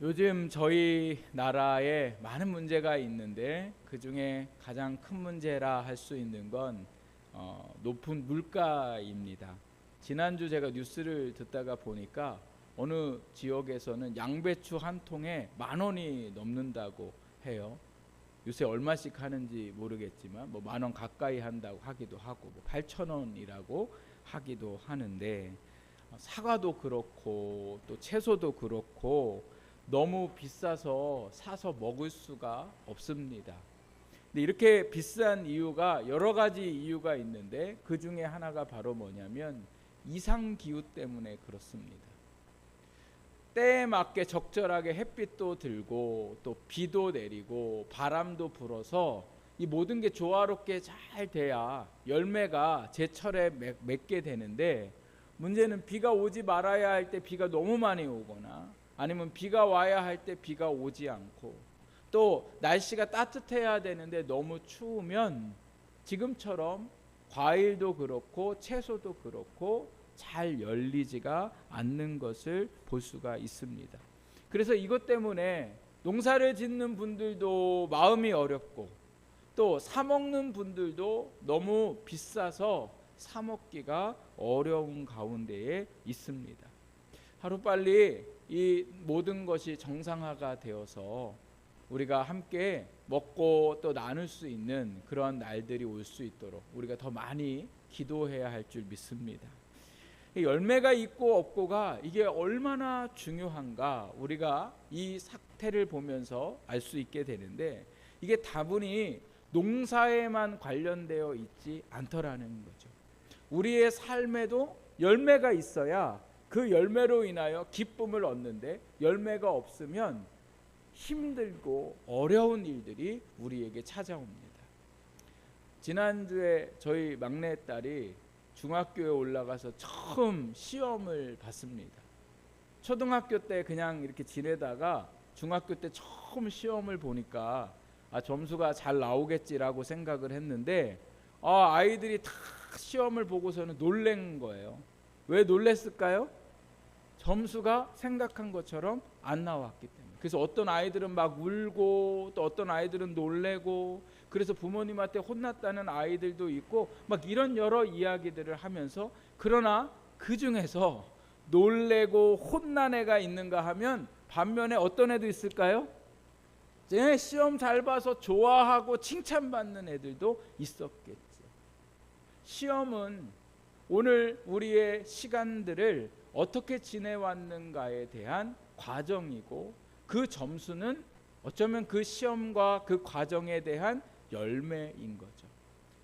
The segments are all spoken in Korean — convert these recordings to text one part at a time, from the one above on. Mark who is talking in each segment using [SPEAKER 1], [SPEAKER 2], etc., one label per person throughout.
[SPEAKER 1] 요즘 저희 나라에 많은 문제가 있는데 그 중에 가장 큰 문제라 할 수 있는 건 높은 물가입니다. 지난주 제가 뉴스를 듣다가 보니까 어느 지역에서는 양배추 한 통에 10,000원이 넘는다고 해요. 요새 얼마씩 하는지 모르겠지만 뭐 10,000원 가까이 한다고 하기도 하고 뭐 8,000원이라고 하기도 하는데, 사과도 그렇고 또 채소도 그렇고 너무 비싸서 사서 먹을 수가 없습니다. 근데 이렇게 비싼 이유가 여러 가지 이유가 있는데 그 중에 하나가 바로 뭐냐면 이상 기후 때문에 그렇습니다. 때에 맞게 적절하게 햇빛도 들고 또 비도 내리고 바람도 불어서 이 모든 게 조화롭게 잘 돼야 열매가 제철에 맺게 되는데, 문제는 비가 오지 말아야 할 때 비가 너무 많이 오거나 아니면 비가 와야 할 때 비가 오지 않고, 또 날씨가 따뜻해야 되는데 너무 추우면 지금처럼 과일도 그렇고 채소도 그렇고 잘 열리지가 않는 것을 볼 수가 있습니다. 그래서 이것 때문에 농사를 짓는 분들도 마음이 어렵고 또 사 먹는 분들도 너무 비싸서 사 먹기가 어려운 가운데에 있습니다. 하루빨리 이 모든 것이 정상화가 되어서 우리가 함께 먹고 또 나눌 수 있는 그런 날들이 올 수 있도록 우리가 더 많이 기도해야 할 줄 믿습니다. 열매가 있고 없고가 이게 얼마나 중요한가 우리가 이 사태를 보면서 알 수 있게 되는데, 이게 다분히 농사에만 관련되어 있지 않더라는 거죠. 우리의 삶에도 열매가 있어야 그 열매로 인하여 기쁨을 얻는데, 열매가 없으면 힘들고 어려운 일들이 우리에게 찾아옵니다. 지난주에 저희 막내딸이 중학교에 올라가서 처음 시험을 봤습니다. 초등학교 때 그냥 이렇게 지내다가 중학교 때 처음 시험을 보니까 점수가 잘 나오겠지라고 생각을 했는데, 아이들이 다 시험을 보고서는 놀란 거예요. 왜 놀랬을까요? 점수가 생각한 것처럼 안 나왔기 때문에. 그래서 어떤 아이들은 막 울고 또 어떤 아이들은 놀래고, 그래서 부모님한테 혼났다는 아이들도 있고 막 이런 여러 이야기들을 하면서, 그러나 그 중에서 놀래고 혼난 애가 있는가 하면 반면에 어떤 애도 있을까요? 시험 잘 봐서 좋아하고 칭찬받는 애들도 있었겠죠. 시험은 오늘 우리의 시간들을 어떻게 지내왔는가에 대한 과정이고, 그 점수는 어쩌면 그 시험과 그 과정에 대한 열매인 거죠.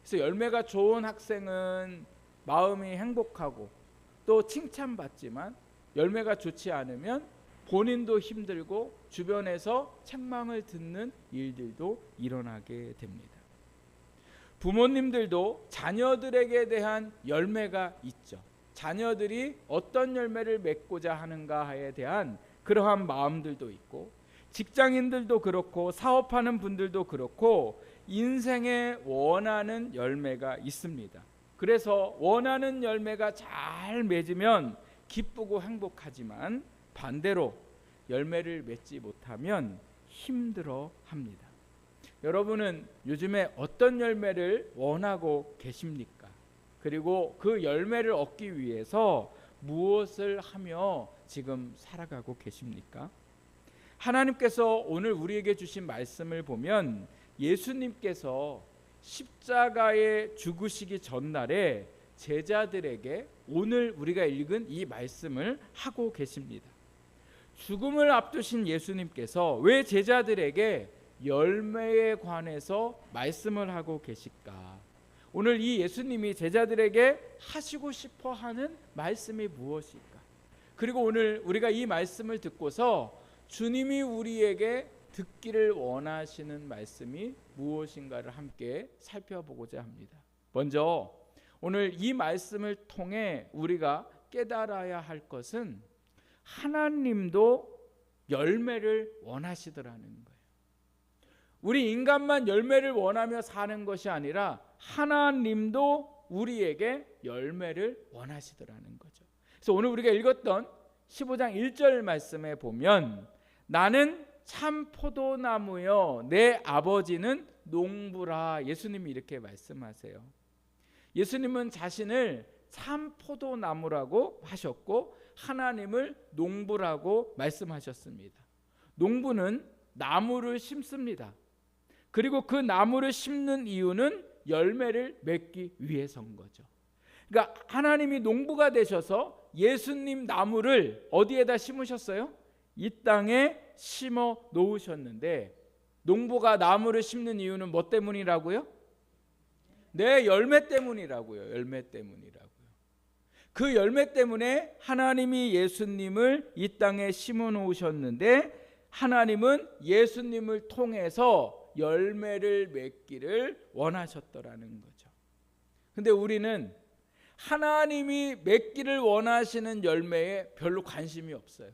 [SPEAKER 1] 그래서 열매가 좋은 학생은 마음이 행복하고 또 칭찬받지만, 열매가 좋지 않으면 본인도 힘들고 주변에서 책망을 듣는 일들도 일어나게 됩니다. 부모님들도 자녀들에게 대한 열매가 있죠. 자녀들이 어떤 열매를 맺고자 하는가에 대한 그러한 마음들도 있고, 직장인들도 그렇고 사업하는 분들도 그렇고 인생에 원하는 열매가 있습니다. 그래서 원하는 열매가 잘 맺으면 기쁘고 행복하지만, 반대로 열매를 맺지 못하면 힘들어합니다. 여러분은 요즘에 어떤 열매를 원하고 계십니까? 그리고 그 열매를 얻기 위해서 무엇을 하며 지금 살아가고 계십니까? 하나님께서 오늘 우리에게 주신 말씀을 보면 예수님께서 십자가에 죽으시기 전날에 제자들에게 오늘 우리가 읽은 이 말씀을 하고 계십니다. 죽음을 앞두신 예수님께서 왜 제자들에게 열매에 관해서 말씀을 하고 계실까? 오늘 이 예수님이 제자들에게 하시고 싶어 하는 말씀이 무엇일까? 그리고 오늘 우리가 이 말씀을 듣고서 주님이 우리에게 듣기를 원하시는 말씀이 무엇인가를 함께 살펴보고자 합니다. 먼저 오늘 이 말씀을 통해 우리가 깨달아야 할 것은 하나님도 열매를 원하시더라는 거예요. 우리 인간만 열매를 원하며 사는 것이 아니라 하나님도 우리에게 열매를 원하시더라는 거죠. 그래서 오늘 우리가 읽었던 15장 1절 말씀에 보면, 나는 참 포도나무여 내 아버지는 농부라. 예수님이 이렇게 말씀하세요. 예수님은 자신을 참 포도나무라고 하셨고 하나님을 농부라고 말씀하셨습니다. 농부는 나무를 심습니다. 그리고 그 나무를 심는 이유는 열매를 맺기 위해서인 거죠. 그러니까 하나님이 농부가 되셔서 예수님 나무를 어디에다 심으셨어요? 이 땅에 심어 놓으셨는데, 농부가 나무를 심는 이유는 뭐 때문이라고요? 네, 열매 때문이라고요. 열매 때문이라고요. 그 열매 때문에 하나님이 예수님을 이 땅에 심어 놓으셨는데, 하나님은 예수님을 통해서 열매를 맺기를 원하셨더라는 거죠. 근데 우리는 하나님이 맺기를 원하시는 열매에 별로 관심이 없어요.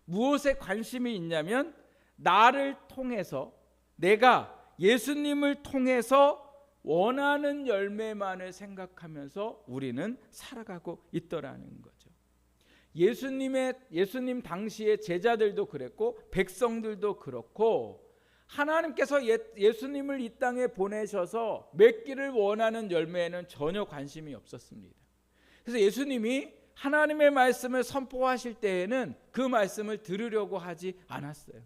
[SPEAKER 1] 무엇에 관심이 있냐면, 나를 통해서, 내가 예수님을 통해서 원하는 열매만을 생각하면서 우리는 살아가고 있더라는 거죠. 예수님 당시의 제자들도 그랬고 백성들도 그렇고, 하나님께서 예수님을 이 땅에 보내셔서 맺기를 원하는 열매에는 전혀 관심이 없었습니다. 그래서 예수님이 하나님의 말씀을 선포하실 때에는 그 말씀을 들으려고 하지 않았어요.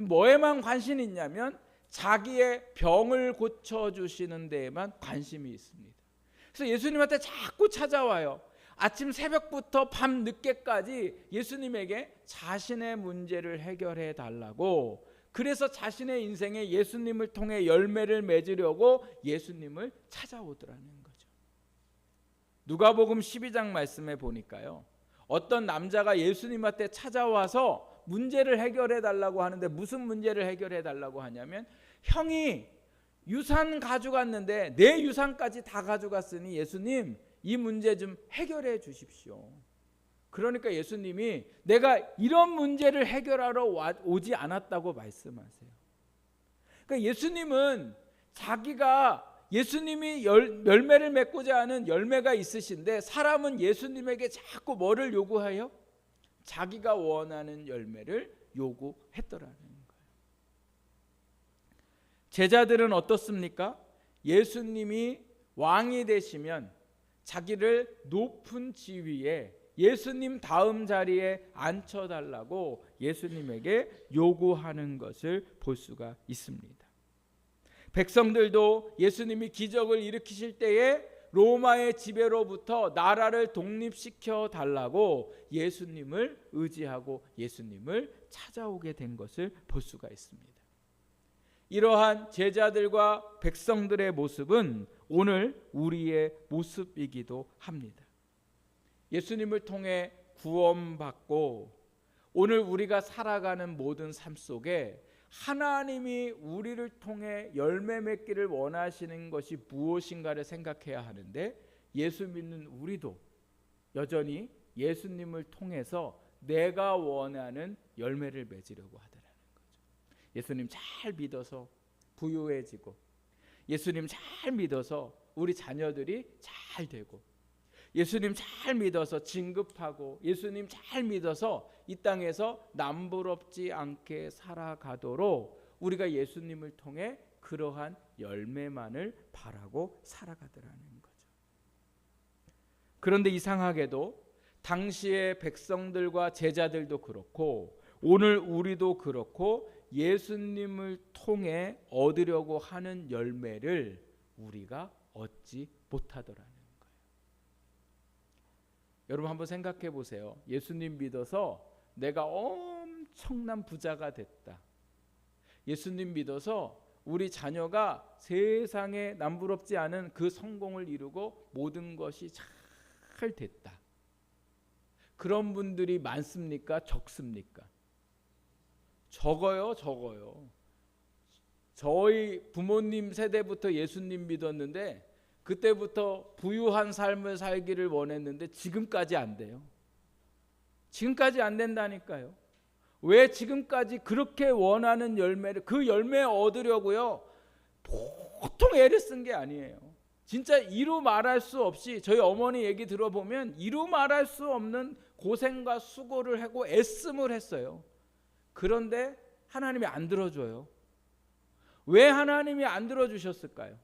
[SPEAKER 1] 뭐에만 관심이 있냐면 자기의 병을 고쳐주시는 데에만 관심이 있습니다. 그래서 예수님한테 자꾸 찾아와요. 아침 새벽부터 밤 늦게까지 예수님에게 자신의 문제를 해결해 달라고, 그래서 자신의 인생에 예수님을 통해 열매를 맺으려고 예수님을 찾아오더라는 거죠. 누가복음 12장 말씀에 보니까요, 어떤 남자가 예수님한테 찾아와서 문제를 해결해 달라고 하는데, 무슨 문제를 해결해 달라고 하냐면, 형이 유산 가져갔는데 내 유산까지 다 가져갔으니 예수님 이 문제 좀 해결해 주십시오. 그러니까 예수님이 내가 이런 문제를 해결하러 오지 않았다고 말씀하세요. 그러니까 예수님은 자기가, 예수님이 열매를 맺고자 하는 열매가 있으신데, 사람은 예수님에게 자꾸 뭐를 요구해요? 자기가 원하는 열매를 요구했더라는 거예요. 제자들은 어떻습니까? 예수님이 왕이 되시면 자기를 높은 지위에, 예수님 다음 자리에 앉혀달라고 예수님에게 요구하는 것을 볼 수가 있습니다. 백성들도 예수님이 기적을 일으키실 때에 로마의 지배로부터 나라를 독립시켜 달라고 예수님을 의지하고 예수님을 찾아오게 된 것을 볼 수가 있습니다. 이러한 제자들과 백성들의 모습은 오늘 우리의 모습이기도 합니다. 예수님을 통해 구원받고 오늘 우리가 살아가는 모든 삶 속에 하나님이 우리를 통해 열매 맺기를 원하시는 것이 무엇인가를 생각해야 하는데, 예수 믿는 우리도 여전히 예수님을 통해서 내가 원하는 열매를 맺으려고 하더라는 거죠. 예수님 잘 믿어서 부유해지고, 예수님 잘 믿어서 우리 자녀들이 잘 되고, 예수님 잘 믿어서 진급하고, 예수님 잘 믿어서 이 땅에서 남부럽지 않게 살아가도록 우리가 예수님을 통해 그러한 열매만을 바라고 살아가더라는 거죠. 그런데 이상하게도 당시의 백성들과 제자들도 그렇고 오늘 우리도 그렇고 예수님을 통해 얻으려고 하는 열매를 우리가 얻지 못하더라는 거예요. 여러분 한번 생각해 보세요. 예수님 믿어서 내가 엄청난 부자가 됐다. 예수님 믿어서 우리 자녀가 세상에 남부럽지 않은 그 성공을 이루고 모든 것이 잘 됐다. 그런 분들이 많습니까? 적습니까? 적어요. 저희 부모님 세대부터 예수님 믿었는데 그때부터 부유한 삶을 살기를 원했는데 지금까지 안 돼요. 지금까지 안 된다니까요. 왜 지금까지 그렇게 원하는 열매를, 그 열매 얻으려고요, 보통 애를 쓴 게 아니에요. 진짜 이루 말할 수 없이, 저희 어머니 얘기 들어보면 이루 말할 수 없는 고생과 수고를 하고 애씀을 했어요. 그런데 하나님이 안 들어줘요. 왜 하나님이 안 들어주셨을까요?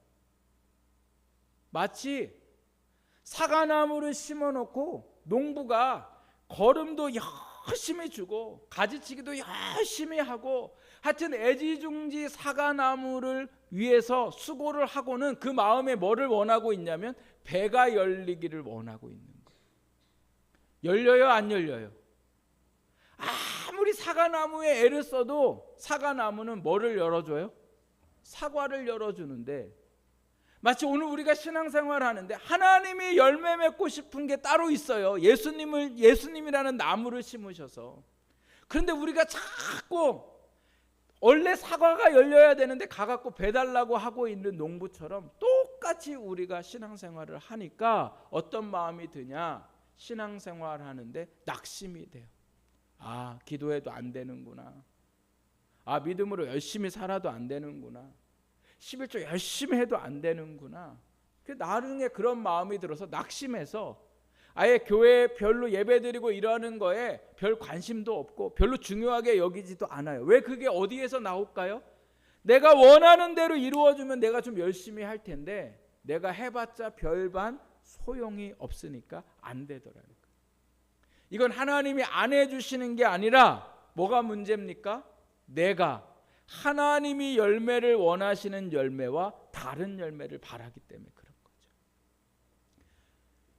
[SPEAKER 1] 마치 사과나무를 심어놓고 농부가 거름도 열심히 주고 가지치기도 열심히 하고 하여튼 애지중지 사과나무를 위해서 수고를 하고는 그 마음에 뭐를 원하고 있냐면 배가 열리기를 원하고 있는 거예요. 열려요, 안 열려요? 아무리 사과나무에 애를 써도 사과나무는 뭐를 열어줘요? 사과를 열어주는데, 마치 오늘 우리가 신앙생활을 하는데 하나님이 열매 맺고 싶은 게 따로 있어요. 예수님이라는 나무를 심으셔서. 그런데 우리가 자꾸 원래 사과가 열려야 되는데 가갖고 배달라고 하고 있는 농부처럼 똑같이 우리가 신앙생활을 하니까 어떤 마음이 드냐? 신앙생활 하는데 낙심이 돼요. 아, 기도해도 안 되는구나. 아, 믿음으로 열심히 살아도 안 되는구나. 11조 열심히 해도 안 되는구나. 나중에 그런 마음이 들어서 낙심해서 아예 교회에 별로 예배드리고 이러는 거에 별 관심도 없고 별로 중요하게 여기지도 않아요. 왜 그게 어디에서 나올까요? 내가 원하는 대로 이루어주면 내가 좀 열심히 할 텐데 내가 해봤자 별반 소용이 없으니까 안 되더라고요. 이건 하나님이 안 해주시는 게 아니라 뭐가 문제입니까? 내가 하나님이 열매를 원하시는 열매와 다른 열매를 바라기 때문에 그런 거죠.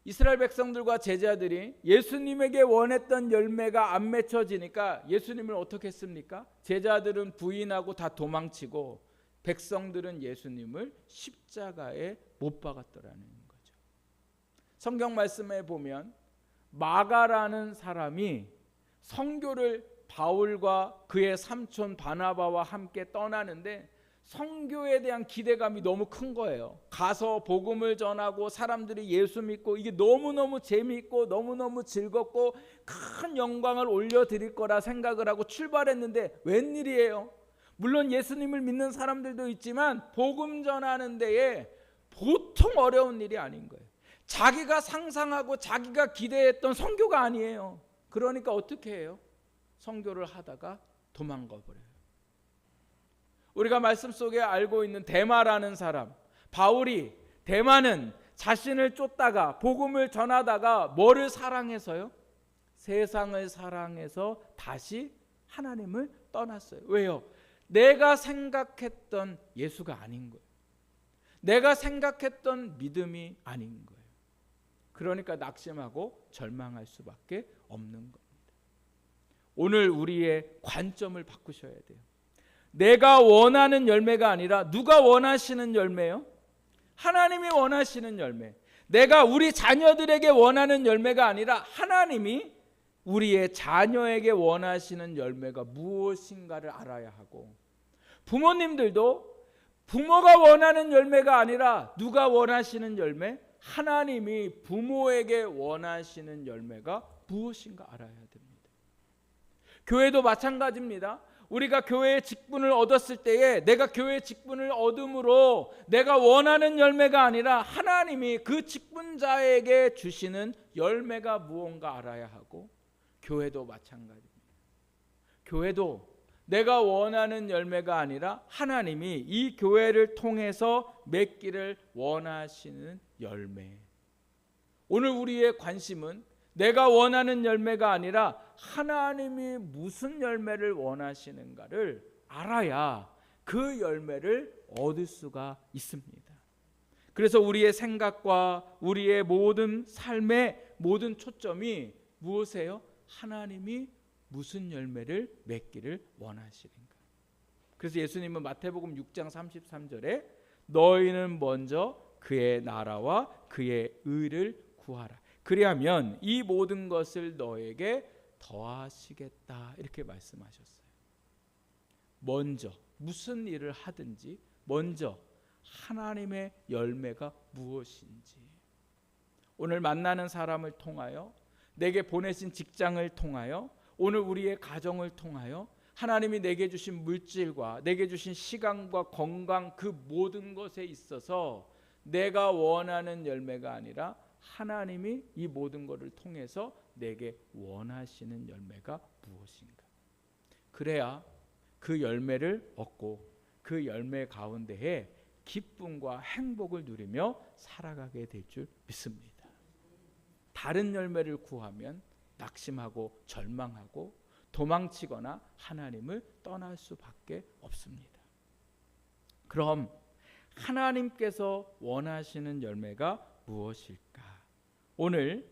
[SPEAKER 1] 이스라엘 백성들과 제자들이 예수님에게 원했던 열매가 안 맺혀지니까 예수님을 어떻게 했습니까? 제자들은 부인하고 다 도망치고 백성들은 예수님을 십자가에 못 박았더라는 거죠. 성경 말씀에 보면 마가라는 사람이 선교를 바울과 그의 삼촌 바나바와 함께 떠나는데 선교에 대한 기대감이 너무 큰 거예요. 가서 복음을 전하고 사람들이 예수 믿고 이게 너무너무 재미있고 너무너무 즐겁고 큰 영광을 올려드릴 거라 생각을 하고 출발했는데 웬일이에요? 물론 예수님을 믿는 사람들도 있지만 복음 전하는 데에 보통 어려운 일이 아닌 거예요. 자기가 상상하고 자기가 기대했던 선교가 아니에요. 그러니까 어떻게 해요? 선교를 하다가 도망가 버려요. 우리가 말씀 속에 알고 있는 데마라는 사람, 바울이 데마는 자신을 쫓다가 복음을 전하다가 뭐를 사랑해서요? 세상을 사랑해서 다시 하나님을 떠났어요. 왜요? 내가 생각했던 예수가 아닌 거예요. 내가 생각했던 믿음이 아닌 거예요. 그러니까 낙심하고 절망할 수밖에 없는 겁니다. 오늘 우리의 관점을 바꾸셔야 돼요. 내가 원하는 열매가 아니라 누가 원하시는 열매요? 하나님이 원하시는 열매. 내가 우리 자녀들에게 원하는 열매가 아니라 하나님이 우리의 자녀에게 원하시는 열매가 무엇인가를 알아야 하고, 부모님들도 부모가 원하는 열매가 아니라 누가 원하시는 열매? 하나님이 부모에게 원하시는 열매가 무엇인가 알아야 됩니다. 교회도 마찬가지입니다. 우리가 교회의 직분을 얻었을 때에 내가 교회의 직분을 얻음으로 내가 원하는 열매가 아니라 하나님이 그 직분자에게 주시는 열매가 무언가 알아야 하고, 교회도 마찬가지입니다. 교회도 내가 원하는 열매가 아니라 하나님이 이 교회를 통해서 맺기를 원하시는 열매. 오늘 우리의 관심은 내가 원하는 열매가 아니라 하나님이 무슨 열매를 원하시는가를 알아야 그 열매를 얻을 수가 있습니다. 그래서 우리의 생각과 우리의 모든 삶의 모든 초점이 무엇이에요? 하나님이 무슨 열매를 맺기를 원하시는가. 그래서 예수님은 마태복음 6장 33절에 너희는 먼저 그의 나라와 그의 의를 구하라. 그리하면 이 모든 것을 너에게 더하시겠다. 이렇게 말씀하셨어요. 먼저 무슨 일을 하든지 먼저 하나님의 열매가 무엇인지, 오늘 만나는 사람을 통하여, 내게 보내신 직장을 통하여, 오늘 우리의 가정을 통하여 하나님이 내게 주신 물질과 내게 주신 시간과 건강, 그 모든 것에 있어서 내가 원하는 열매가 아니라 하나님이 이 모든 것을 통해서 내게 원하시는 열매가 무엇인가. 그래야 그 열매를 얻고 그 열매 가운데에 기쁨과 행복을 누리며 살아가게 될 줄 믿습니다. 다른 열매를 구하면 낙심하고 절망하고 도망치거나 하나님을 떠날 수밖에 없습니다. 그럼 하나님께서 원하시는 열매가 무엇일까? 오늘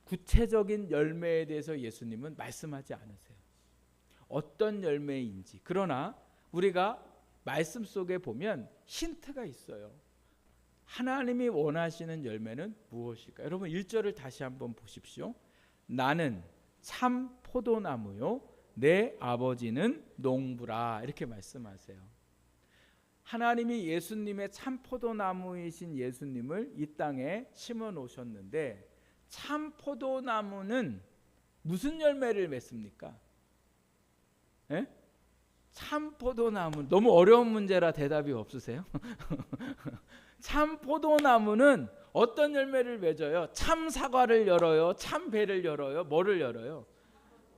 [SPEAKER 1] 구체적인 열매에 대해서 예수님은 말씀하지 않으세요. 어떤 열매인지. 그러나 우리가 말씀 속에 보면 힌트가 있어요. 하나님이 원하시는 열매는 무엇일까? 여러분 1절을 다시 한번 보십시오. 나는 참 포도나무요 내 아버지는 농부라, 이렇게 말씀하세요. 하나님이 예수님의 참 포도나무이신 예수님을 이 땅에 심어 놓으셨는데 참 포도나무는 무슨 열매를 맺습니까? 예? 참 포도나무, 너무 어려운 문제라 대답이 없으세요? 참 포도나무는 어떤 열매를 맺어요? 참 사과를 열어요? 참 배를 열어요? 뭐를 열어요?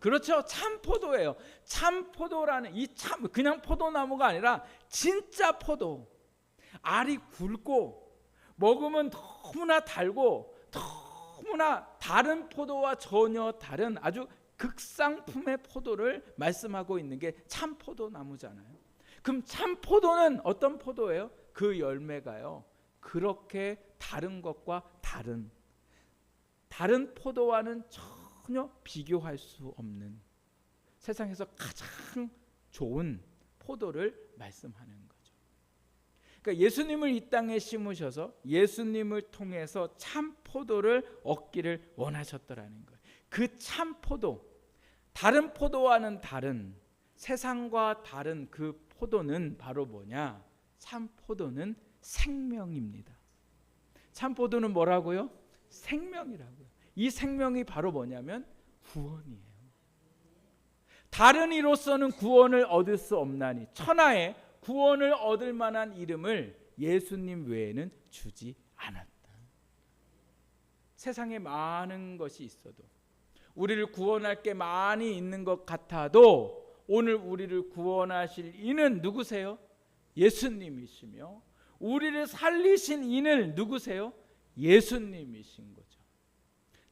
[SPEAKER 1] 그렇죠. 참 포도예요. 참 포도라는 이 참 그냥 포도나무가 아니라 진짜 포도. 알이 굵고 먹으면 너무나 달고 너무나 다른 포도와 전혀 다른 아주 극상품의 포도를 말씀하고 있는 게 참 포도나무잖아요. 그럼 참 포도는 어떤 포도예요? 그 열매가요, 그렇게 다른 것과 다른 포도와는 전혀 비교할 수 없는 세상에서 가장 좋은 포도를 말씀하는 거죠. 그러니까 예수님을 이 땅에 심으셔서 예수님을 통해서 참 포도를 얻기를 원하셨더라는 거예요. 그 참 포도, 다른 포도와는 다른, 세상과 다른 그 포도는 바로 뭐냐? 참 포도는 생명입니다. 참 포도는 뭐라고요? 생명이라고요. 이 생명이 바로 뭐냐면 구원이에요. 다른 이로서는 구원을 얻을 수 없나니 천하에 구원을 얻을 만한 이름을 예수님 외에는 주지 않았다. 세상에 많은 것이 있어도, 우리를 구원할 게 많이 있는 것 같아도 오늘 우리를 구원하실 이는 누구세요? 예수님이시며 우리를 살리신 이는 누구세요? 예수님이신 거죠.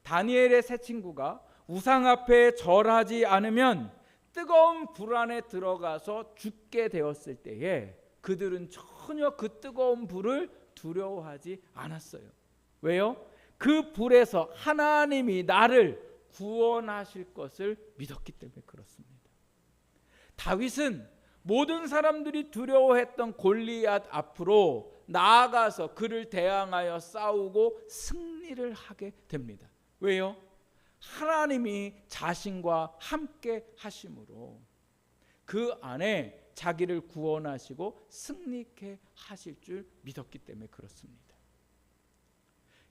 [SPEAKER 1] 다니엘의 세 친구가 우상 앞에 절하지 않으면 뜨거운 불 안에 들어가서 죽게 되었을 때에 그들은 전혀 그 뜨거운 불을 두려워하지 않았어요. 왜요? 그 불에서 하나님이 나를 구원하실 것을 믿었기 때문에 그렇습니다. 다윗은 모든 사람들이 두려워했던 골리앗 앞으로 나아가서 그를 대항하여 싸우고 승리를 하게 됩니다. 왜요? 하나님이 자신과 함께 하심으로 그 안에 자기를 구원하시고 승리케 하실 줄 믿었기 때문에 그렇습니다.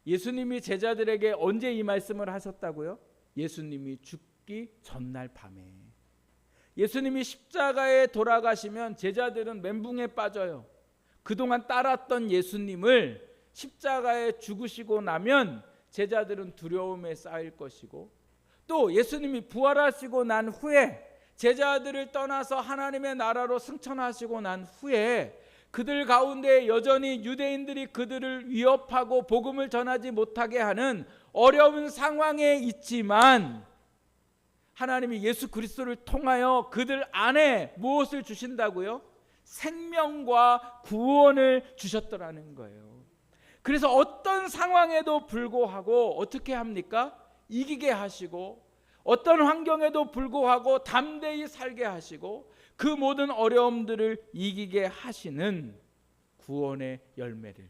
[SPEAKER 1] 예수님이 제자들에게 언제 이 말씀을 하셨다고요? 예수님이 죽기 전날 밤에. 예수님이 십자가에 돌아가시면 제자들은 멘붕에 빠져요. 그동안 따랐던 예수님을 십자가에 죽으시고 나면 제자들은 두려움에 쌓일 것이고, 또 예수님이 부활하시고 난 후에 제자들을 떠나서 하나님의 나라로 승천하시고 난 후에 그들 가운데 여전히 유대인들이 그들을 위협하고 복음을 전하지 못하게 하는 어려운 상황에 있지만 하나님이 예수 그리스도를 통하여 그들 안에 무엇을 주신다고요? 생명과 구원을 주셨더라는 거예요. 그래서 어떤 상황에도 불구하고 어떻게 합니까? 이기게 하시고, 어떤 환경에도 불구하고 담대히 살게 하시고, 그 모든 어려움들을 이기게 하시는 구원의 열매를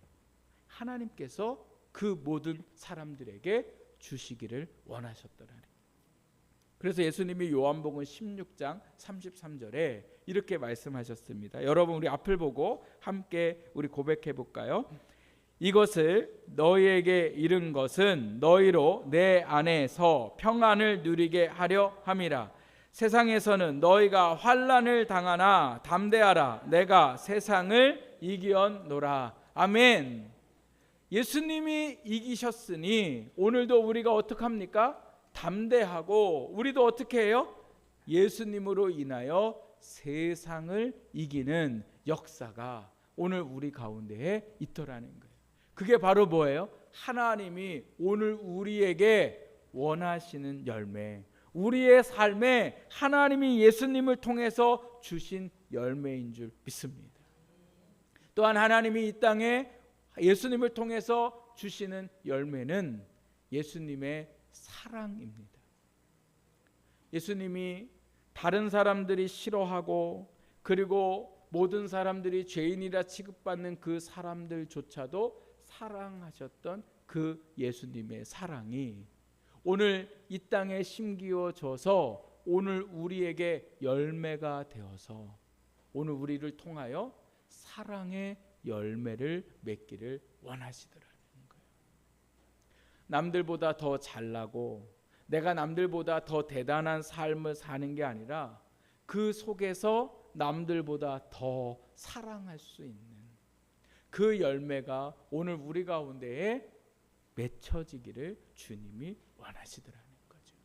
[SPEAKER 1] 하나님께서 그 모든 사람들에게 주시기를 원하셨더라는. 그래서 예수님이 요한복음 16장 33절에 이렇게 말씀하셨습니다. 여러분 우리 앞을 보고 함께 우리 고백해 볼까요? 이것을 너희에게 이른 것은 너희로 내 안에서 평안을 누리게 하려 함이라. 세상에서는 너희가 환난을 당하나 담대하라. 내가 세상을 이기었노라. 아멘. 예수님이 이기셨으니 오늘도 우리가 어떻게 합니까? 담대하고 우리도 어떻게 해요? 예수님으로 인하여 세상을 이기는 역사가 오늘 우리 가운데에 있더라는 거예요. 그게 바로 뭐예요? 하나님이 오늘 우리에게 원하시는 열매, 우리의 삶에 하나님이 예수님을 통해서 주신 열매인 줄 믿습니다. 또한 하나님이 이 땅에 예수님을 통해서 주시는 열매는 예수님의 사랑입니다. 예수님이 다른 사람들이 싫어하고 그리고 모든 사람들이 죄인이라 취급받는 그 사람들조차도 사랑하셨던 그 예수님의 사랑이 오늘 이 땅에 심기어져서 오늘 우리에게 열매가 되어서 오늘 우리를 통하여 사랑의 열매를 맺기를 원하시더라는 거예요. 남들보다 더 잘나고 내가 남들보다 더 대단한 삶을 사는 게 아니라 그 속에서 남들보다 더 사랑할 수 있는 그 열매가 오늘 우리 가운데에 맺혀지기를 주님이 원하시더라는 거죠.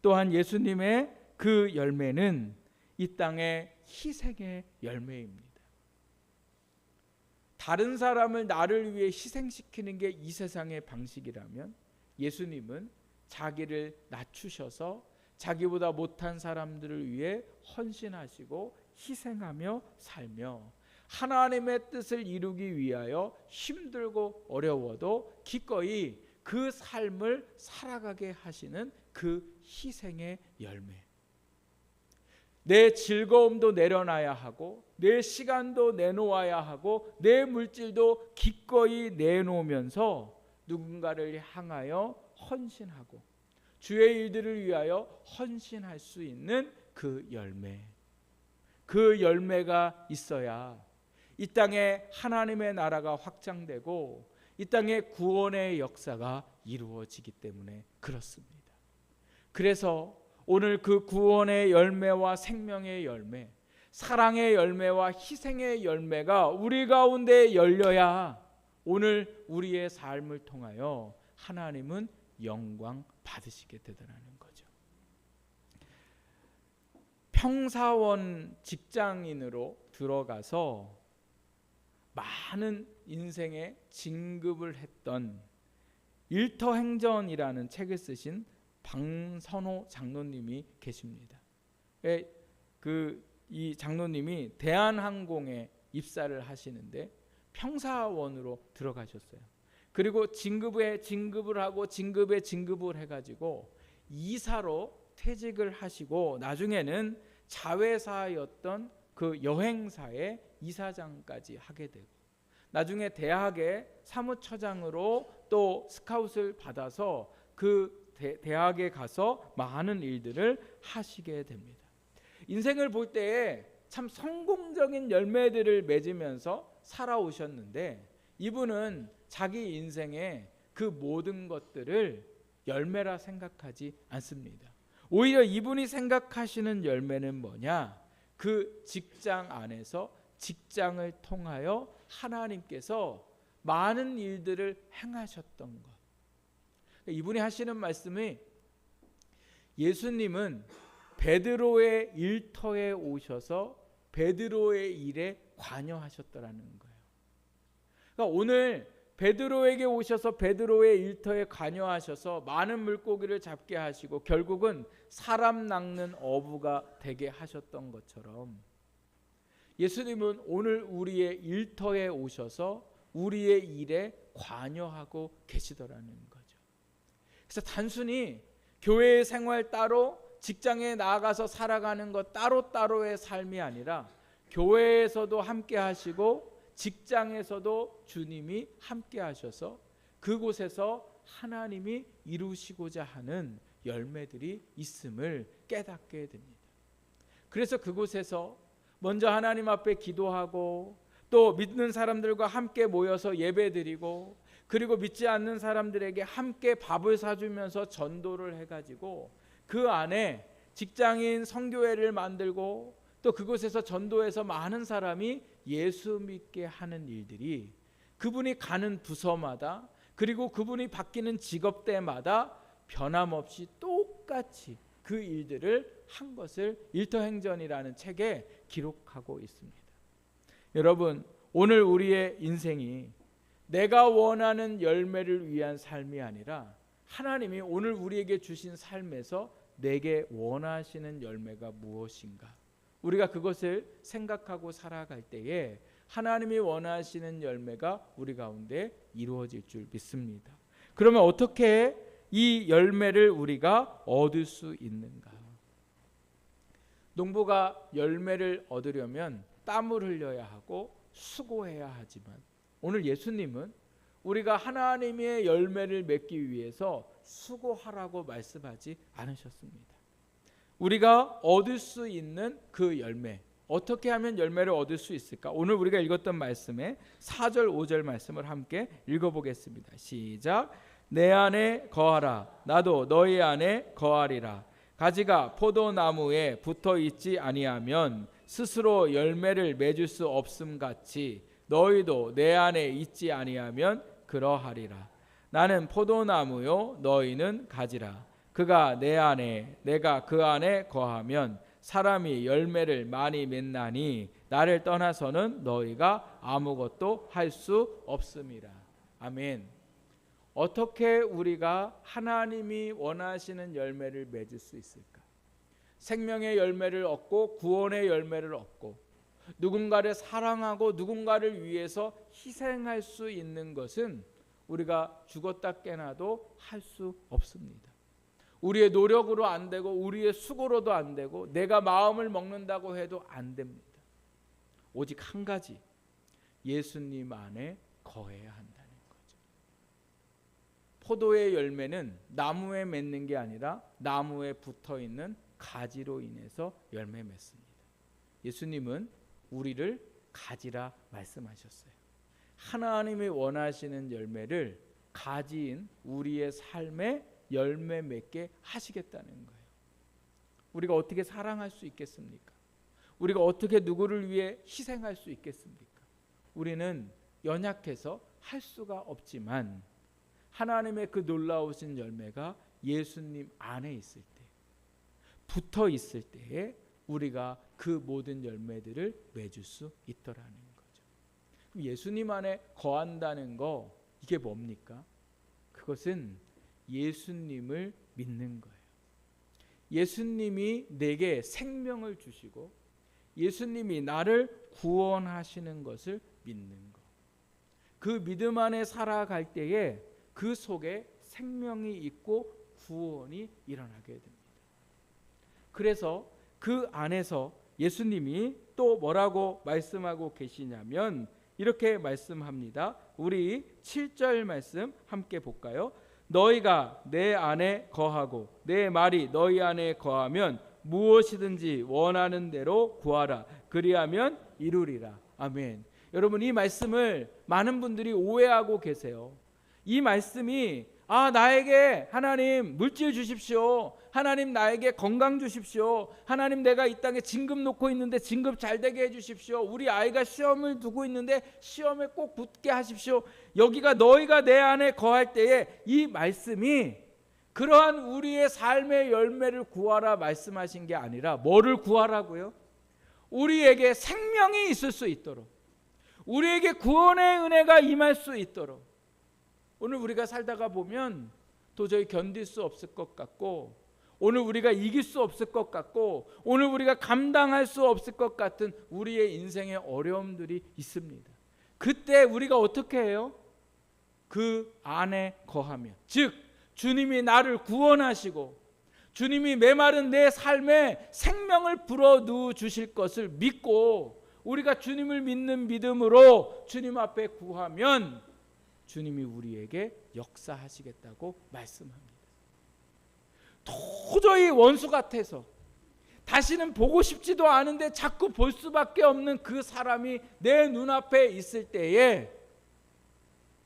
[SPEAKER 1] 또한 예수님의 그 열매는 이 땅의 희생의 열매입니다. 다른 사람을 나를 위해 희생시키는 게 이 세상의 방식이라면 예수님은 자기를 낮추셔서 자기보다 못한 사람들을 위해 헌신하시고 희생하며 살며 하나님의 뜻을 이루기 위하여 힘들고 어려워도 기꺼이 그 삶을 살아가게 하시는 그 희생의 열매. 내 즐거움도 내려놔야 하고 내 시간도 내놓아야 하고 내 물질도 기꺼이 내놓으면서 누군가를 향하여 헌신하고 주의 일들을 위하여 헌신할 수 있는 그 열매. 그 열매가 있어야 이 땅에 하나님의 나라가 확장되고 이 땅에 구원의 역사가 이루어지기 때문에 그렇습니다. 그래서 오늘 그 구원의 열매와 생명의 열매, 사랑의 열매와 희생의 열매가 우리 가운데 열려야 오늘 우리의 삶을 통하여 하나님은 영광 받으시게 되더라는 거죠. 평사원 직장인으로 들어가서 많은 인생의 진급을 했던 일터행전이라는 책을 쓰신 방선호 장로님이 계십니다. 이 장로님이 대한항공에 입사를 하시는데 평사원으로 들어가셨어요. 그리고 진급을 하고 진급을 해가지고 이사로 퇴직을 하시고 나중에는 자회사였던 그 여행사의 이사장까지 하게 되고 나중에 대학의 사무처장으로 또 스카웃을 받아서 그 대학에 가서 많은 일들을 하시게 됩니다. 인생을 볼 때에 참 성공적인 열매들을 맺으면서 살아오셨는데 이분은 자기 인생의 그 모든 것들을 열매라 생각하지 않습니다. 오히려 이분이 생각하시는 열매는 뭐냐? 그 직장 안에서 직장을 통하여 하나님께서 많은 일들을 행하셨던 것. 이분이 하시는 말씀이 예수님은 베드로의 일터에 오셔서 베드로의 일에 관여하셨더라는 거예요. 그러니까 오늘 베드로에게 오셔서 베드로의 일터에 관여하셔서 많은 물고기를 잡게 하시고 결국은 사람 낚는 어부가 되게 하셨던 것처럼 예수님은 오늘 우리의 일터에 오셔서 우리의 일에 관여하고 계시더라는 거죠. 그래서 단순히 교회의 생활 따로 직장에 나아가서 살아가는 것 따로따로의 삶이 아니라 교회에서도 함께 하시고 직장에서도 주님이 함께 하셔서 그곳에서 하나님이 이루시고자 하는 열매들이 있음을 깨닫게 됩니다. 그래서 그곳에서 먼저 하나님 앞에 기도하고 또 믿는 사람들과 함께 모여서 예배드리고 그리고 믿지 않는 사람들에게 함께 밥을 사주면서 전도를 해가지고 그 안에 직장인 선교회를 만들고 또 그곳에서 전도해서 많은 사람이 예수 믿게 하는 일들이 그분이 가는 부서마다 그리고 그분이 바뀌는 직업대마다 변함없이 똑같이 그 일들을 한 것을 일터행전이라는 책에 기록하고 있습니다. 여러분, 오늘 우리의 인생이 내가 원하는 열매를 위한 삶이 아니라 하나님이 오늘 우리에게 주신 삶에서 내게 원하시는 열매가 무엇인가, 우리가 그것을 생각하고 살아갈 때에 하나님이 원하시는 열매가 우리 가운데 이루어질 줄 믿습니다. 그러면 어떻게 이 열매를 우리가 얻을 수 있는가? 농부가 열매를 얻으려면 땀을 흘려야 하고 수고해야 하지만 오늘 예수님은 우리가 하나님의 열매를 맺기 위해서 수고하라고 말씀하지 않으셨습니다. 우리가 얻을 수 있는 그 열매, 어떻게 하면 열매를 얻을 수 있을까? 오늘 우리가 읽었던 말씀에 4절 5절 말씀을 함께 읽어보겠습니다. 시작. 내 안에 거하라. 나도 너희 안에 거하리라. 가지가 포도나무에 붙어 있지 아니하면 스스로 열매를 맺을 수 없음 같이 너희도 내 안에 있지 아니하면 그러하리라. 나는 포도나무요 너희는 가지라. 그가 내 안에 내가 그 안에 거하면 사람이 열매를 많이 맺나니 나를 떠나서는 너희가 아무것도 할 수 없음이라. 아멘. 어떻게 우리가 하나님이 원하시는 열매를 맺을 수 있을까? 생명의 열매를 얻고 구원의 열매를 얻고 누군가를 사랑하고 누군가를 위해서 희생할 수 있는 것은 우리가 죽었다 깨나도 할 수 없습니다. 우리의 노력으로 안 되고 우리의 수고로도 안 되고 내가 마음을 먹는다고 해도 안 됩니다. 오직 한 가지, 예수님 안에 거해야 한다는 거죠. 포도의 열매는 나무에 맺는 게 아니라 나무에 붙어있는 가지로 인해서 열매 맺습니다. 예수님은 우리를 가지라 말씀하셨어요. 하나님이 원하시는 열매를 가지인 우리의 삶에 열매 맺게 하시겠다는 거예요. 우리가 어떻게 사랑할 수 있겠습니까? 우리가 어떻게 누구를 위해 희생할 수 있겠습니까? 우리는 연약해서 할 수가 없지만 하나님의 그 놀라우신 열매가 예수님 안에 있을 때, 붙어 있을 때에 우리가 그 모든 열매들을 맺을 수 있더라는 거죠. 그럼 예수님 안에 거한다는 거, 이게 뭡니까? 그것은 예수님을 믿는 거예요. 예수님이 내게 생명을 주시고 예수님이 나를 구원하시는 것을 믿는 것. 그 믿음 안에 살아갈 때에 그 속에 생명이 있고 구원이 일어나게 됩니다. 그래서 그 안에서 예수님이 또 뭐라고 말씀하고 계시냐면 이렇게 말씀합니다. 우리 7절 말씀 함께 볼까요? 너희가 내 안에 거하고 내 말이 너희 안에 거하면 무엇이든지 원하는 대로 구하라. 그리하면 이루리라. 아멘. 여러분, 이 말씀을 많은 분들이 오해하고 계세요. 이 말씀이 나에게 하나님 물질 주십시오. 하나님 나에게 건강 주십시오. 하나님 내가 이 땅에 진급 놓고 있는데 진급 잘 되게 해주십시오. 우리 아이가 시험을 두고 있는데 시험에 꼭 붙게 하십시오. 여기가 너희가 내 안에 거할 때에 이 말씀이 그러한 우리의 삶의 열매를 구하라 말씀하신 게 아니라 뭐를 구하라고요? 우리에게 생명이 있을 수 있도록, 우리에게 구원의 은혜가 임할 수 있도록. 오늘 우리가 살다가 보면 도저히 견딜 수 없을 것 같고, 오늘 우리가 이길 수 없을 것 같고, 오늘 우리가 감당할 수 없을 것 같은 우리의 인생의 어려움들이 있습니다. 그때 우리가 어떻게 해요? 그 안에 거하면, 즉 주님이 나를 구원하시고 주님이 메마른 내 삶에 생명을 불어넣어 주실 것을 믿고 우리가 주님을 믿는 믿음으로 주님 앞에 구하면 주님이 우리에게 역사하시겠다고 말씀합니다. 도저히 원수 같아서 다시는 보고 싶지도 않은데 자꾸 볼 수밖에 없는 그 사람이 내 눈앞에 있을 때에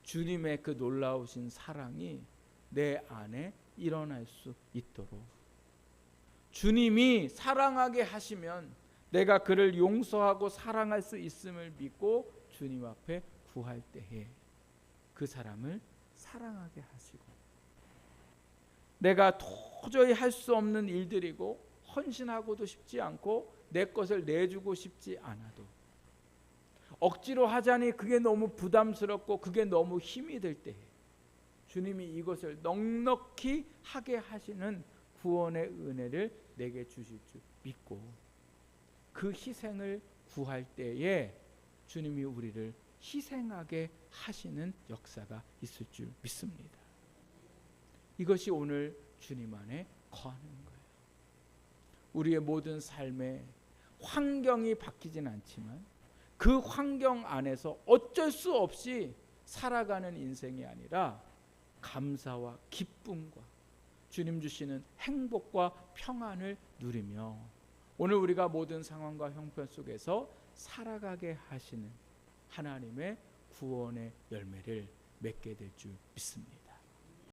[SPEAKER 1] 주님의 그 놀라우신 사랑이 내 안에 일어날 수 있도록, 주님이 사랑하게 하시면 내가 그를 용서하고 사랑할 수 있음을 믿고 주님 앞에 구할 때에 그 사람을 사랑하게 하시고, 내가 도저히 할 수 없는 일들이고 헌신하고도 싶지 않고 내 것을 내주고 싶지 않아도 억지로 하자니 그게 너무 부담스럽고 그게 너무 힘이 들 때 주님이 이것을 넉넉히 하게 하시는 구원의 은혜를 내게 주실 줄 믿고 그 희생을 구할 때에 주님이 우리를 희생하게 하시는 역사가 있을 줄 믿습니다. 이것이 오늘 주님 안에 거하는 거예요. 우리의 모든 삶의 환경이 바뀌진 않지만 그 환경 안에서 어쩔 수 없이 살아가는 인생이 아니라 감사와 기쁨과 주님 주시는 행복과 평안을 누리며 오늘 우리가 모든 상황과 형편 속에서 살아가게 하시는 하나님의 구원의 열매를 맺게 될 줄 믿습니다.